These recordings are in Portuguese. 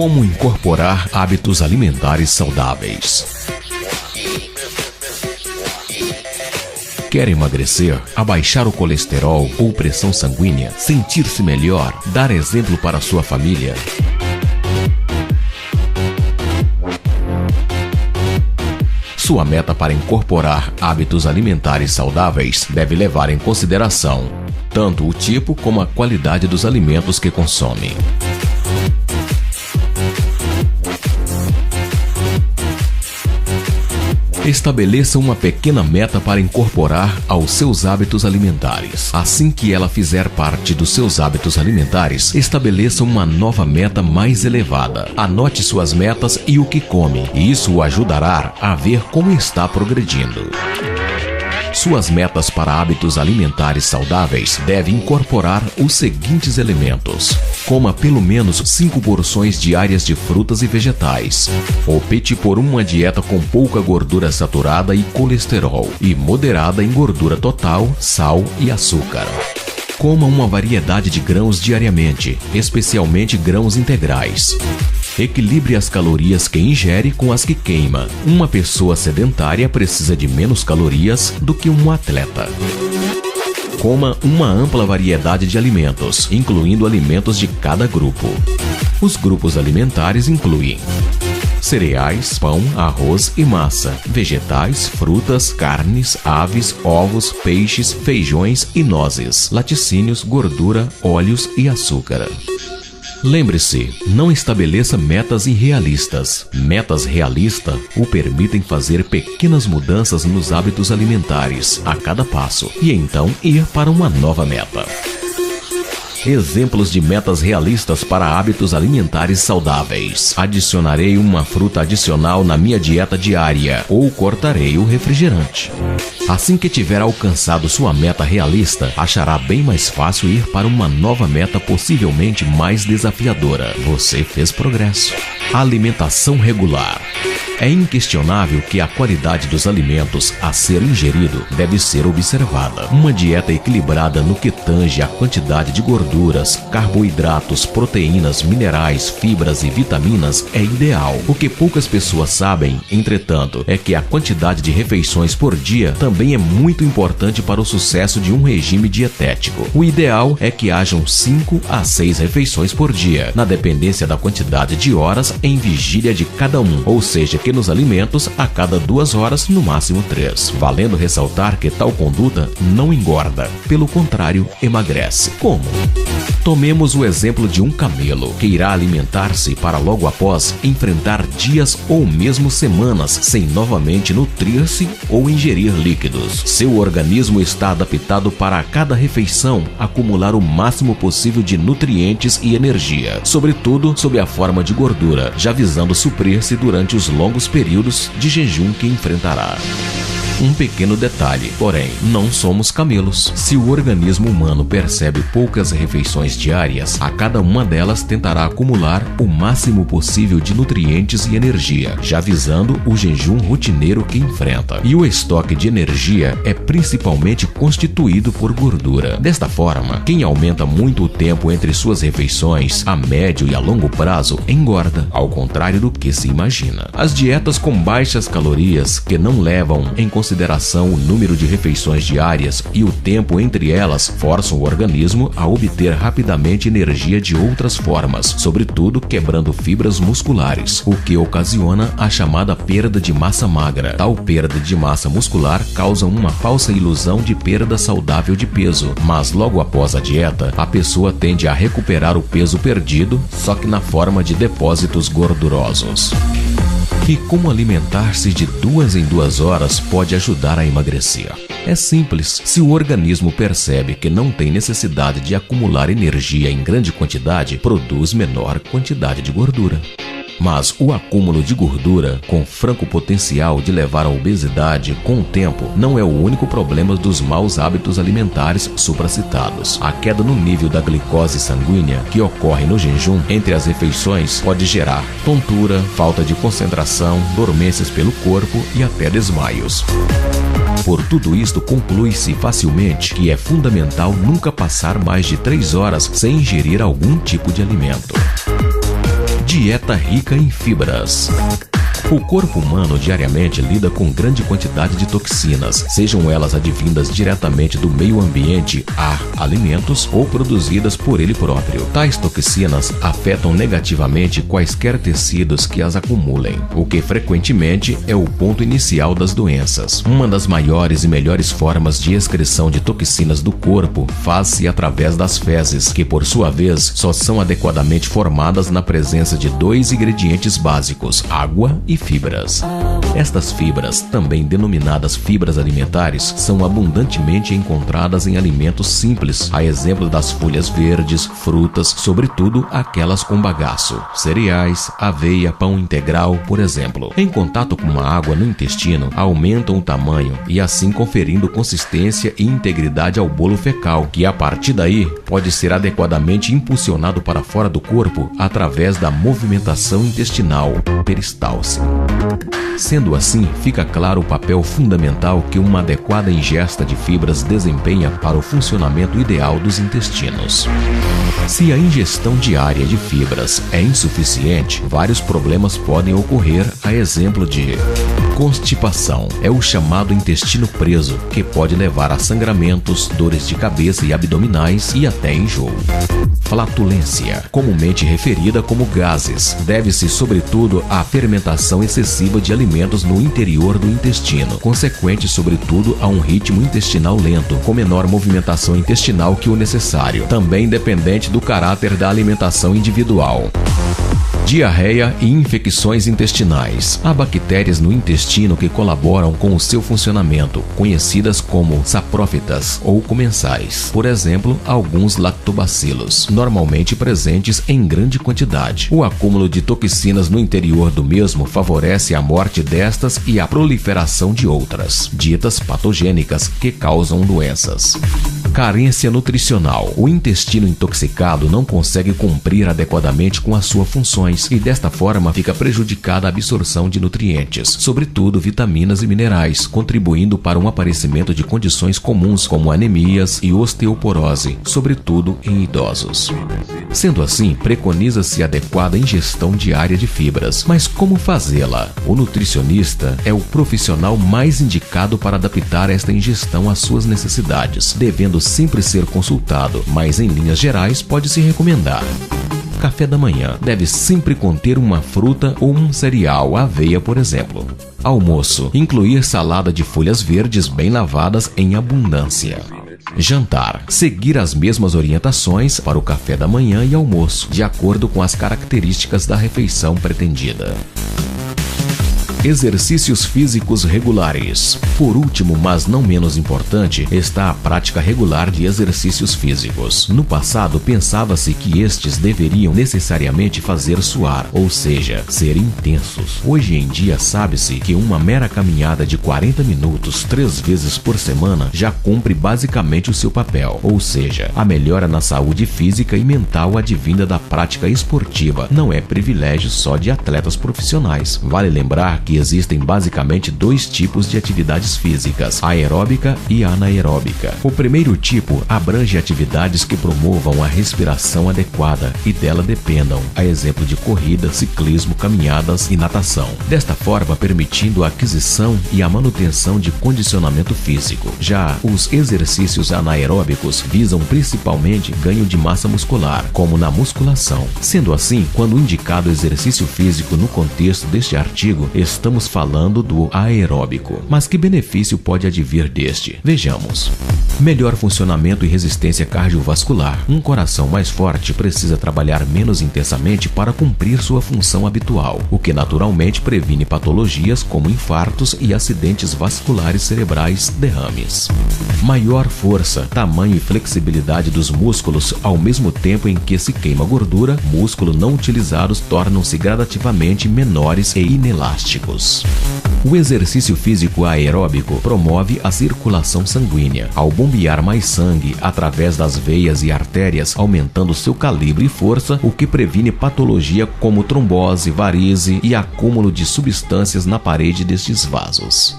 Como incorporar hábitos alimentares saudáveis? Quer emagrecer, abaixar o colesterol ou pressão sanguínea, sentir-se melhor, dar exemplo para sua família? Sua meta para incorporar hábitos alimentares saudáveis deve levar em consideração tanto o tipo como a qualidade dos alimentos que consome. Estabeleça uma pequena meta para incorporar aos seus hábitos alimentares. Assim que ela fizer parte dos seus hábitos alimentares, estabeleça uma nova meta mais elevada. Anote suas metas e o que come, e isso o ajudará a ver como está progredindo. Suas metas para hábitos alimentares saudáveis devem incorporar os seguintes elementos. Coma pelo menos 5 porções diárias de frutas e vegetais. Opte por uma dieta com pouca gordura saturada e colesterol, e moderada em gordura total, sal e açúcar. Coma uma variedade de grãos diariamente, especialmente grãos integrais. Equilibre as calorias que ingere com as que queima. Uma pessoa sedentária precisa de menos calorias do que um atleta. Coma uma ampla variedade de alimentos, incluindo alimentos de cada grupo. Os grupos alimentares incluem cereais, pão, arroz e massa, vegetais, frutas, carnes, aves, ovos, peixes, feijões e nozes, laticínios, gordura, óleos e açúcar. Lembre-se, não estabeleça metas irrealistas. Metas realistas o permitem fazer pequenas mudanças nos hábitos alimentares a cada passo e então ir para uma nova meta. Exemplos de metas realistas para hábitos alimentares saudáveis. Adicionarei uma fruta adicional na minha dieta diária ou cortarei o refrigerante. Assim que tiver alcançado sua meta realista, achará bem mais fácil ir para uma nova meta possivelmente mais desafiadora. Você fez progresso. Alimentação regular. É inquestionável que a qualidade dos alimentos a ser ingerido deve ser observada. Uma dieta equilibrada no que tange a quantidade de gorduras, carboidratos, proteínas, minerais, fibras e vitaminas é ideal. O que poucas pessoas sabem, entretanto, é que a quantidade de refeições por dia também é muito importante para o sucesso de um regime dietético. O ideal é que hajam 5 a 6 refeições por dia, na dependência da quantidade de horas em vigília de cada um, ou seja, que nos alimentos a cada 2 horas, no máximo 3. Valendo ressaltar que tal conduta não engorda, pelo contrário, emagrece. Como? Tomemos o exemplo de um camelo que irá alimentar-se para logo após enfrentar dias ou mesmo semanas sem novamente nutrir-se ou ingerir líquidos. Seu organismo está adaptado para a cada refeição acumular o máximo possível de nutrientes e energia, sobretudo sob a forma de gordura, já visando suprir-se durante os longos períodos de jejum que enfrentará. Um pequeno detalhe, porém, não somos camelos. Se o organismo humano percebe poucas refeições diárias, a cada uma delas tentará acumular o máximo possível de nutrientes e energia, já visando o jejum rotineiro que enfrenta. E o estoque de energia é principalmente constituído por gordura. Desta forma, quem aumenta muito o tempo entre suas refeições, a médio e a longo prazo, engorda, ao contrário do que se imagina. As dietas com baixas calorias, que não levam em consideração o número de refeições diárias e o tempo entre elas, forçam o organismo a obter rapidamente energia de outras formas, sobretudo quebrando fibras musculares, o que ocasiona a chamada perda de massa magra. Tal perda de massa muscular causa uma falsa ilusão de perda saudável de peso, mas logo após a dieta, a pessoa tende a recuperar o peso perdido, só que na forma de depósitos gordurosos. E como alimentar-se de 2 em 2 horas pode ajudar a emagrecer? É simples. Se o organismo percebe que não tem necessidade de acumular energia em grande quantidade, produz menor quantidade de gordura. Mas o acúmulo de gordura, com franco potencial de levar à obesidade com o tempo, não é o único problema dos maus hábitos alimentares supracitados. A queda no nível da glicose sanguínea, que ocorre no jejum entre as refeições, pode gerar tontura, falta de concentração, dormências pelo corpo e até desmaios. Por tudo isto, conclui-se facilmente que é fundamental nunca passar mais de 3 horas sem ingerir algum tipo de alimento. Dieta rica em fibras. O corpo humano diariamente lida com grande quantidade de toxinas, sejam elas advindas diretamente do meio ambiente, ar, alimentos ou produzidas por ele próprio. Tais toxinas afetam negativamente quaisquer tecidos que as acumulem, o que frequentemente é o ponto inicial das doenças. Uma das maiores e melhores formas de excreção de toxinas do corpo faz-se através das fezes, que por sua vez só são adequadamente formadas na presença de dois ingredientes básicos, água e fibras. Estas fibras, também denominadas fibras alimentares, são abundantemente encontradas em alimentos simples, a exemplo das folhas verdes, frutas, sobretudo aquelas com bagaço, cereais, aveia, pão integral, por exemplo. Em contato com a água no intestino, aumentam o tamanho e assim conferindo consistência e integridade ao bolo fecal, que a partir daí pode ser adequadamente impulsionado para fora do corpo através da movimentação intestinal, peristalse. Sendo assim, fica claro o papel fundamental que uma adequada ingesta de fibras desempenha para o funcionamento ideal dos intestinos. Se a ingestão diária de fibras é insuficiente, vários problemas podem ocorrer, a exemplo de constipação. É o chamado intestino preso, que pode levar a sangramentos, dores de cabeça e abdominais e até enjoo. Flatulência, comumente referida como gases, deve-se sobretudo à fermentação excessiva de alimentos no interior do intestino, consequente sobretudo a um ritmo intestinal lento, com menor movimentação intestinal que o necessário, também dependente do caráter da alimentação individual. Diarreia e infecções intestinais. Há bactérias no intestino que colaboram com o seu funcionamento, conhecidas como saprófitas ou comensais. Por exemplo, alguns lactobacilos, normalmente presentes em grande quantidade. O acúmulo de toxinas no interior do mesmo favorece a morte destas e a proliferação de outras, ditas patogênicas, que causam doenças. Carência nutricional. O intestino intoxicado não consegue cumprir adequadamente com as suas funções e desta forma fica prejudicada a absorção de nutrientes, sobretudo vitaminas e minerais, contribuindo para um aparecimento de condições comuns como anemias e osteoporose, sobretudo em idosos. Sendo assim, preconiza-se a adequada ingestão diária de fibras. Mas como fazê-la? O nutricionista é o profissional mais indicado para adaptar esta ingestão às suas necessidades, devendo sempre ser consultado, mas em linhas gerais pode-se recomendar. Café da manhã deve sempre conter uma fruta ou um cereal, aveia, por exemplo. Almoço, incluir salada de folhas verdes bem lavadas em abundância. Jantar, seguir as mesmas orientações para o café da manhã e almoço, de acordo com as características da refeição pretendida. Exercícios físicos regulares. Por último, mas não menos importante, está a prática regular de exercícios físicos. No passado, pensava-se que estes deveriam necessariamente fazer suar, ou seja, ser intensos. Hoje em dia, sabe-se que uma mera caminhada de 40 minutos 3 vezes por semana já cumpre basicamente o seu papel, ou seja, a melhora na saúde física e mental advinda da prática esportiva não é privilégio só de atletas profissionais. Vale lembrar que existem basicamente dois tipos de atividades físicas, aeróbica e anaeróbica. O primeiro tipo abrange atividades que promovam a respiração adequada e dela dependam, a exemplo de corrida, ciclismo, caminhadas e natação. Desta forma, permitindo a aquisição e a manutenção de condicionamento físico. Já os exercícios anaeróbicos visam principalmente ganho de massa muscular, como na musculação. Sendo assim, quando indicado exercício físico no contexto deste artigo, estamos falando do aeróbico. Mas que benefício pode advir deste? Vejamos. Melhor funcionamento e resistência cardiovascular. Um coração mais forte precisa trabalhar menos intensamente para cumprir sua função habitual, o que naturalmente previne patologias como infartos e acidentes vasculares cerebrais, derrames. Maior força, tamanho e flexibilidade dos músculos ao mesmo tempo em que se queima gordura, músculos não utilizados tornam-se gradativamente menores e inelásticos. O exercício físico aeróbico promove a circulação sanguínea, ao bombear mais sangue através das veias e artérias, aumentando seu calibre e força, o que previne patologia como trombose, varize e acúmulo de substâncias na parede destes vasos.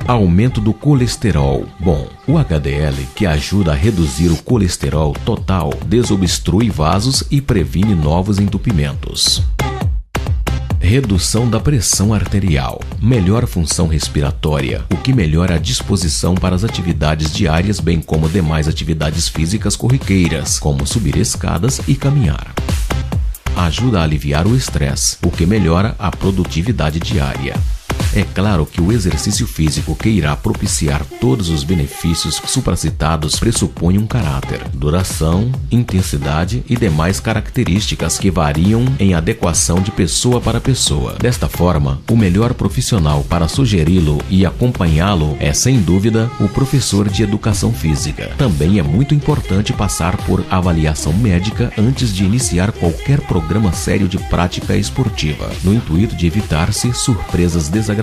Aumento do colesterol. Bom, o HDL, que ajuda a reduzir o colesterol total, desobstrui vasos e previne novos entupimentos. Redução da pressão arterial. Melhor função respiratória, o que melhora a disposição para as atividades diárias, bem como demais atividades físicas corriqueiras, como subir escadas e caminhar. Ajuda a aliviar o estresse, o que melhora a produtividade diária. É claro que o exercício físico que irá propiciar todos os benefícios supracitados pressupõe um caráter, duração, intensidade e demais características que variam em adequação de pessoa para pessoa. Desta forma, o melhor profissional para sugeri-lo e acompanhá-lo é, sem dúvida, o professor de educação física. Também é muito importante passar por avaliação médica antes de iniciar qualquer programa sério de prática esportiva, no intuito de evitar-se surpresas desagradáveis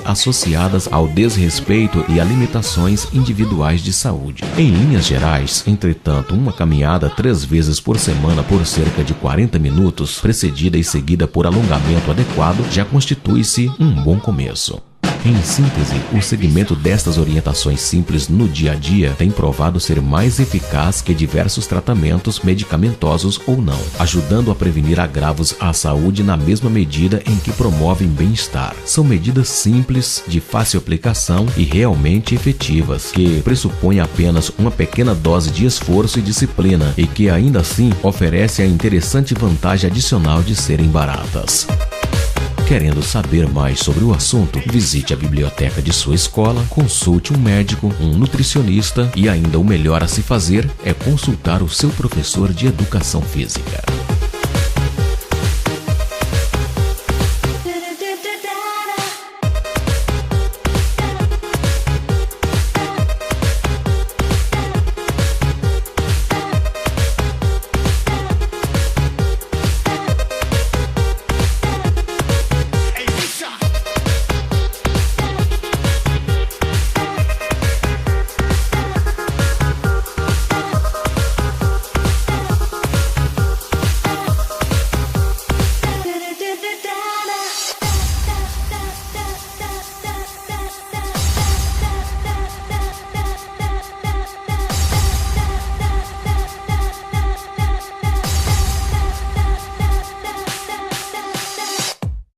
associadas ao desrespeito e a limitações individuais de saúde. Em linhas gerais, entretanto, uma caminhada 3 vezes por semana por cerca de 40 minutos, precedida e seguida por alongamento adequado, já constitui-se um bom começo. Em síntese, o seguimento destas orientações simples no dia a dia tem provado ser mais eficaz que diversos tratamentos medicamentosos ou não, ajudando a prevenir agravos à saúde na mesma medida em que promovem bem-estar. São medidas simples, de fácil aplicação e realmente efetivas, que pressupõem apenas uma pequena dose de esforço e disciplina e que ainda assim oferecem a interessante vantagem adicional de serem baratas. Querendo saber mais sobre o assunto, visite a biblioteca de sua escola, consulte um médico, um nutricionista e ainda o melhor a se fazer é consultar o seu professor de educação física.